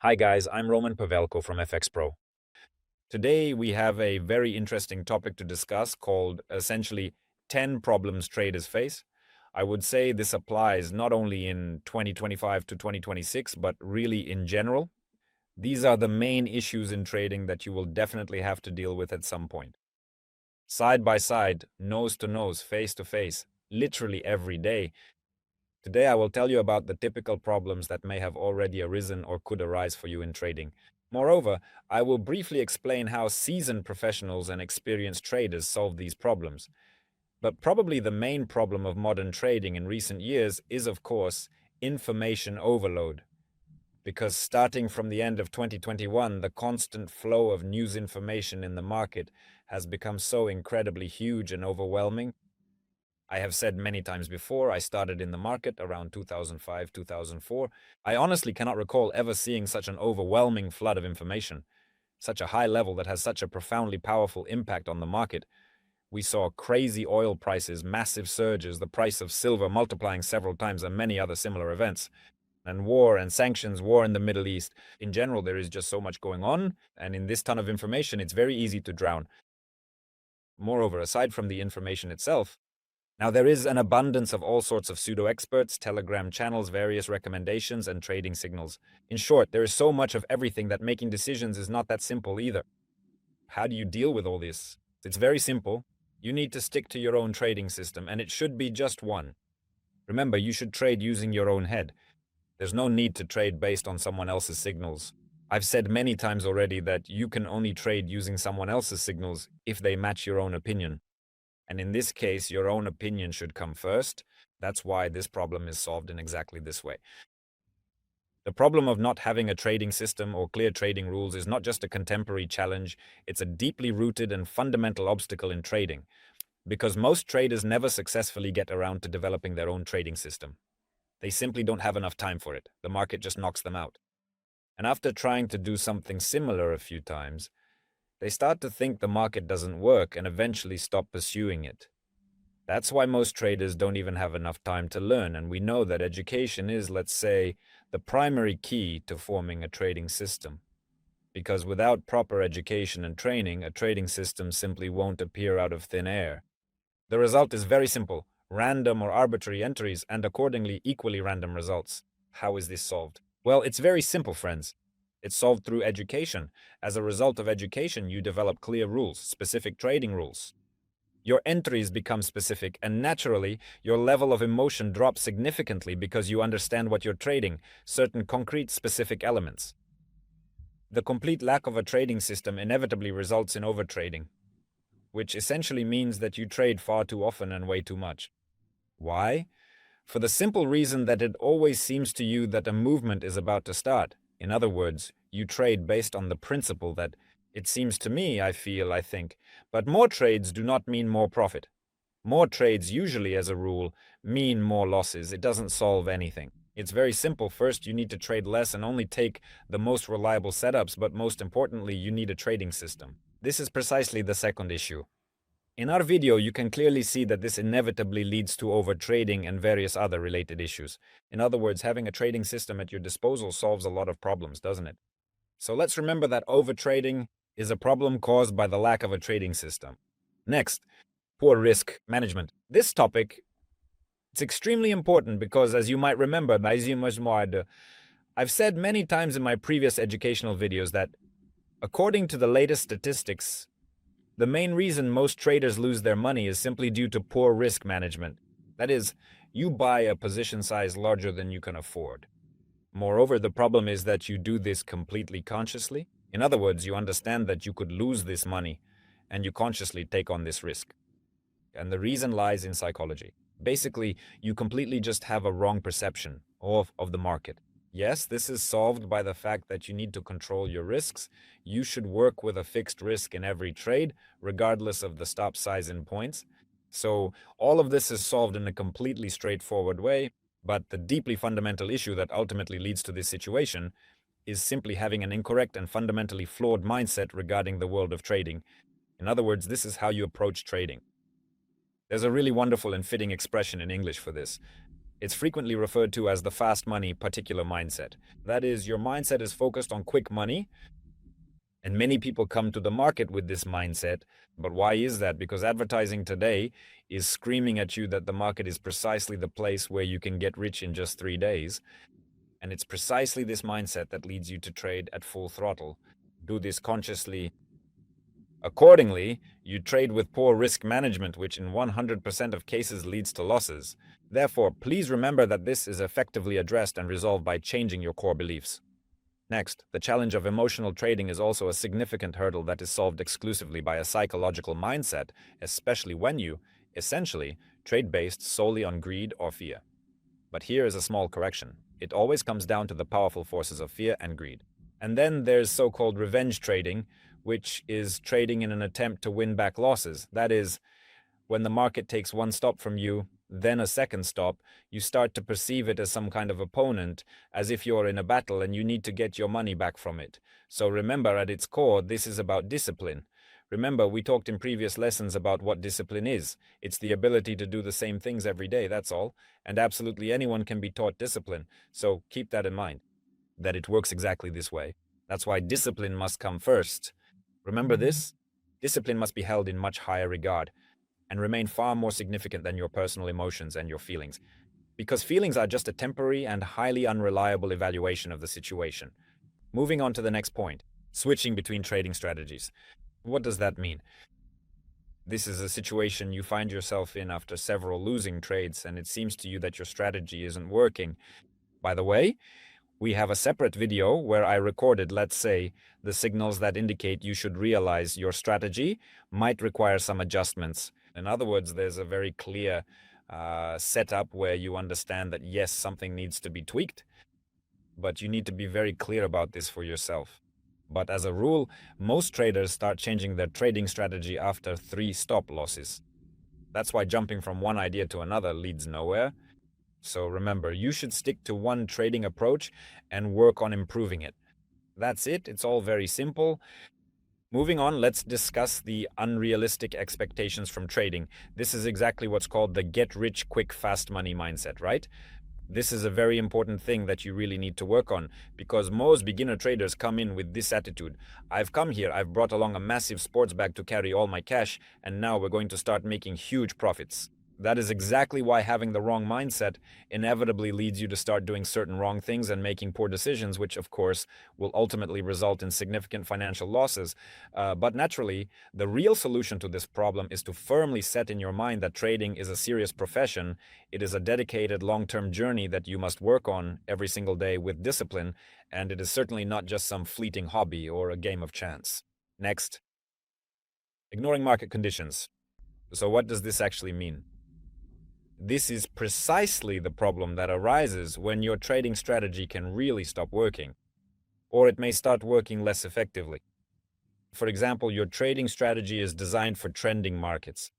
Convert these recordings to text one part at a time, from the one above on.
Hi guys, I'm Pavelko from FxPro. Today we have a very interesting topic to discuss called essentially 10 problems traders face. I would say this applies not only in 2025 to 2026, but really in general. These are the main issues in trading that you will definitely have to deal with at some point. Side by side, nose to nose, face to face, literally every day. Today I will tell you about the typical problems that may have already arisen or could arise for you in trading. Moreover, I will briefly explain how seasoned professionals and experienced traders solve these problems. But probably the main problem of modern trading in recent years is, of course, information overload. Because starting from the end of 2021, the constant flow of news information in the market has become so incredibly huge and overwhelming. I have said many times before, I started in the market around 2005, 2004. I honestly cannot recall ever seeing such an overwhelming flood of information, such a high level that has such a profoundly powerful impact on the market. We saw crazy oil prices, massive surges, the price of silver multiplying several times, and many other similar events. And war and sanctions, war in the Middle East. In general, there is just so much going on, and in this ton of information, it's very easy to drown. Moreover, aside from the information itself, now, there is an abundance of all sorts of pseudo-experts, Telegram channels, various recommendations, and trading signals. In short, there is so much of everything that making decisions is not that simple either. How do you deal with all this? It's very simple. You need to stick to your own trading system, and it should be just one. Remember, you should trade using your own head. There's no need to trade based on someone else's signals. I've said many times already that you can only trade using someone else's signals if they match your own opinion. And in this case, your own opinion should come first. That's why this problem is solved in exactly this way. The problem of not having a trading system or clear trading rules is not just a contemporary challenge, it's a deeply rooted and fundamental obstacle in trading, because most traders never successfully get around to developing their own trading system. They simply don't have enough time for it. The market just knocks them out. And after trying to do something similar a few times, they start to think the market doesn't work and eventually stop pursuing it. That's why most traders don't even have enough time to learn, and we know that education is, let's say, the primary key to forming a trading system. Because without proper education and training, a trading system simply won't appear out of thin air. The result is very simple: random or arbitrary entries and accordingly equally random results. How is this solved? Well, it's very simple, friends. It's solved through education. As a result of education, you develop clear rules, specific trading rules. Your entries become specific, and naturally, your level of emotion drops significantly because you understand what you're trading, certain concrete specific elements. The complete lack of a trading system inevitably results in overtrading, which essentially means that you trade far too often and way too much. Why? For the simple reason that it always seems to you that a movement is about to start. In other words, you trade based on the principle that it seems to me, I think, but more trades do not mean more profit. More trades usually, as a rule, mean more losses. It doesn't solve anything. It's very simple. First, you need to trade less and only take the most reliable setups, but most importantly, you need a trading system. This is precisely the second issue. In our video, you can clearly see that this inevitably leads to overtrading and various other related issues. In other words, having a trading system at your disposal solves a lot of problems, doesn't it? So let's remember that overtrading is a problem caused by the lack of a trading system. Next, poor risk management. This topic, it's extremely important because, as you might remember, I've said many times in my previous educational videos that, according to the latest statistics, the main reason most traders lose their money is simply due to poor risk management. That is, you buy a position size larger than you can afford. Moreover, the problem is that you do this completely consciously. In other words, you understand that you could lose this money, and you consciously take on this risk. And the reason lies in psychology. Basically, you completely just have a wrong perception of the market. Yes, this is solved by the fact that you need to control your risks. You should work with a fixed risk in every trade, regardless of the stop size in points. So all of this is solved in a completely straightforward way, but the deeply fundamental issue that ultimately leads to this situation is simply having an incorrect and fundamentally flawed mindset regarding the world of trading. In other words, this is how you approach trading. There's a really wonderful and fitting expression in English for this. It's frequently referred to as the fast money particular mindset. That is, your mindset is focused on quick money, and many people come to the market with this mindset. But why is that? Because advertising today is screaming at you that the market is precisely the place where you can get rich in just 3 days. And it's precisely this mindset that leads you to trade at full throttle. Do this consciously. Accordingly, you trade with poor risk management, which in 100% of cases leads to losses. Therefore, please remember that this is effectively addressed and resolved by changing your core beliefs. Next, the challenge of emotional trading is also a significant hurdle that is solved exclusively by a psychological mindset, especially when you, essentially, trade based solely on greed or fear. But here is a small correction. It always comes down to the powerful forces of fear and greed. And then there's so-called revenge trading, which is trading in an attempt to win back losses. That is, when the market takes one stop from you, then a second stop, you start to perceive it as some kind of opponent, as if you're in a battle and you need to get your money back from it. So remember, at its core, this is about discipline. Remember, we talked in previous lessons about what discipline is. It's the ability to do the same things every day, that's all. And absolutely anyone can be taught discipline. So keep that in mind, that it works exactly this way. That's why discipline must come first. Remember this? Discipline must be held in much higher regard and remain far more significant than your personal emotions and your feelings. Because feelings are just a temporary and highly unreliable evaluation of the situation. Moving on to the next point, switching between trading strategies. What does that mean? This is a situation you find yourself in after several losing trades, and it seems to you that your strategy isn't working. By the way, we have a separate video where I recorded, let's say, the signals that indicate you should realize your strategy might require some adjustments. In other words, there's a very clear setup where you understand that yes, something needs to be tweaked, but you need to be very clear about this for yourself. But as a rule, most traders start changing their trading strategy after 3 stop losses. That's why jumping from one idea to another leads nowhere. So remember, you should stick to one trading approach and work on improving it. That's it. It's all very simple. Moving on, let's discuss the unrealistic expectations from trading. This is exactly what's called the get rich quick fast money mindset, right? This is a very important thing that you really need to work on, because most beginner traders come in with this attitude. I've come here, I've brought along a massive sports bag to carry all my cash, and now we're going to start making huge profits. That is exactly why having the wrong mindset inevitably leads you to start doing certain wrong things and making poor decisions, which of course will ultimately result in significant financial losses. But naturally, the real solution to this problem is to firmly set in your mind that trading is a serious profession. It is a dedicated long-term journey that you must work on every single day with discipline, and it is certainly not just some fleeting hobby or a game of chance. Next, ignoring market conditions. So what does this actually mean? This is precisely the problem that arises when your trading strategy can really stop working, or it may start working less effectively. For example, your trading strategy is designed for trending markets.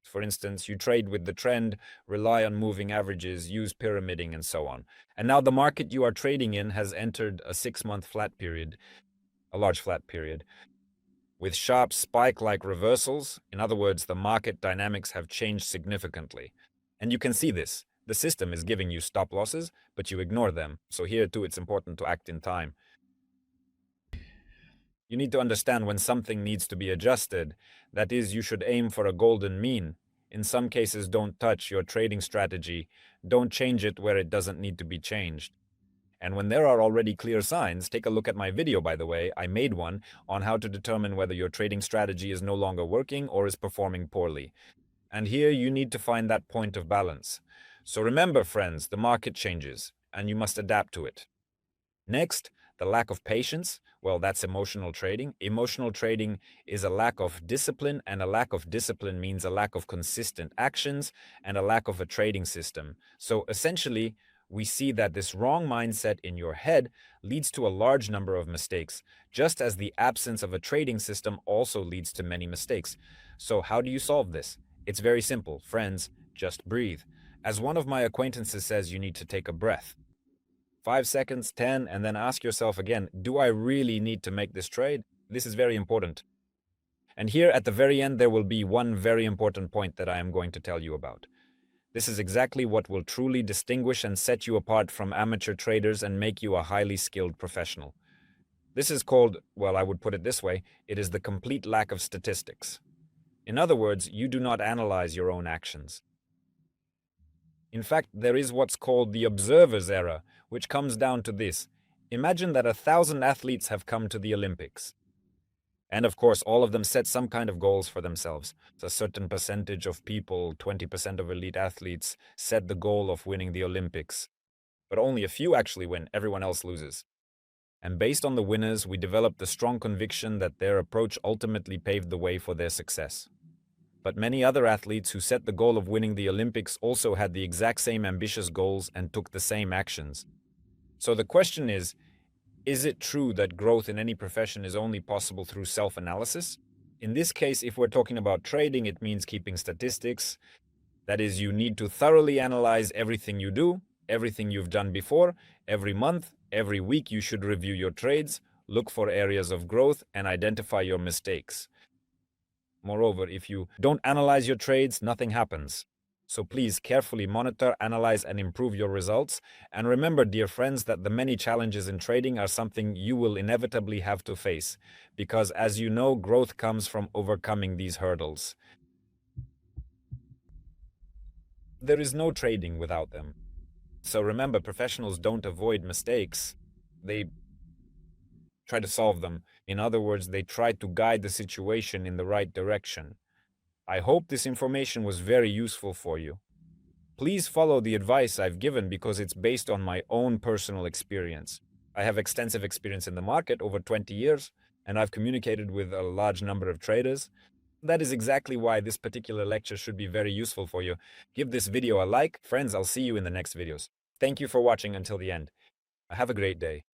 For instance, you trade with the trend, rely on moving averages, use pyramiding, and so on. And now the market you are trading in has entered a 6-month flat period, a large flat period, with sharp spike-like reversals. In other words, the market dynamics have changed significantly. And you can see this. The system is giving you stop losses, but you ignore them. So here too, it's important to act in time. You need to understand when something needs to be adjusted. That is, you should aim for a golden mean. In some cases, don't touch your trading strategy. Don't change it where it doesn't need to be changed. And when there are already clear signs, take a look at my video, by the way. I made one on how to determine whether your trading strategy is no longer working or is performing poorly. And here you need to find that point of balance. So remember, friends, the market changes, and you must adapt to it. Next, the lack of patience. Well, that's emotional trading. Emotional trading is a lack of discipline, and a lack of discipline means a lack of consistent actions and a lack of a trading system. So essentially, we see that this wrong mindset in your head leads to a large number of mistakes, just as the absence of a trading system also leads to many mistakes. So how do you solve this? It's very simple, friends, just breathe. As one of my acquaintances says, you need to take a breath. 5 seconds, 10, and then ask yourself again, do I really need to make this trade? This is very important. And here at the very end, there will be one very important point that I am going to tell you about. This is exactly what will truly distinguish and set you apart from amateur traders and make you a highly skilled professional. This is called, well, I would put it this way, it is the complete lack of statistics. In other words, you do not analyze your own actions. In fact, there is what's called the observer's error, which comes down to this. Imagine that 1,000 athletes have come to the Olympics. And of course, all of them set some kind of goals for themselves. So a certain percentage of people, 20% of elite athletes, set the goal of winning the Olympics. But only a few actually win, everyone else loses. And based on the winners, we developed the strong conviction that their approach ultimately paved the way for their success. But many other athletes who set the goal of winning the Olympics also had the exact same ambitious goals and took the same actions. So the question is it true that growth in any profession is only possible through self-analysis? In this case, if we're talking about trading, it means keeping statistics. That is, you need to thoroughly analyze everything you do, everything you've done before, every month, every week you should review your trades, look for areas of growth, and identify your mistakes. Moreover, if you don't analyze your trades, nothing happens. So please carefully monitor, analyze, and improve your results. And remember, dear friends, that the many challenges in trading are something you will inevitably have to face. Because as you know, growth comes from overcoming these hurdles. There is no trading without them. So remember, professionals don't avoid mistakes. They try to solve them. In other words, they try to guide the situation in the right direction. I hope this information was very useful for you. Please follow the advice I've given because it's based on my own personal experience. I have extensive experience in the market over 20 years, and I've communicated with a large number of traders. That is exactly why this particular lecture should be very useful for you. Give this video a like. Friends, I'll see you in the next videos. Thank you for watching until the end. Have a great day.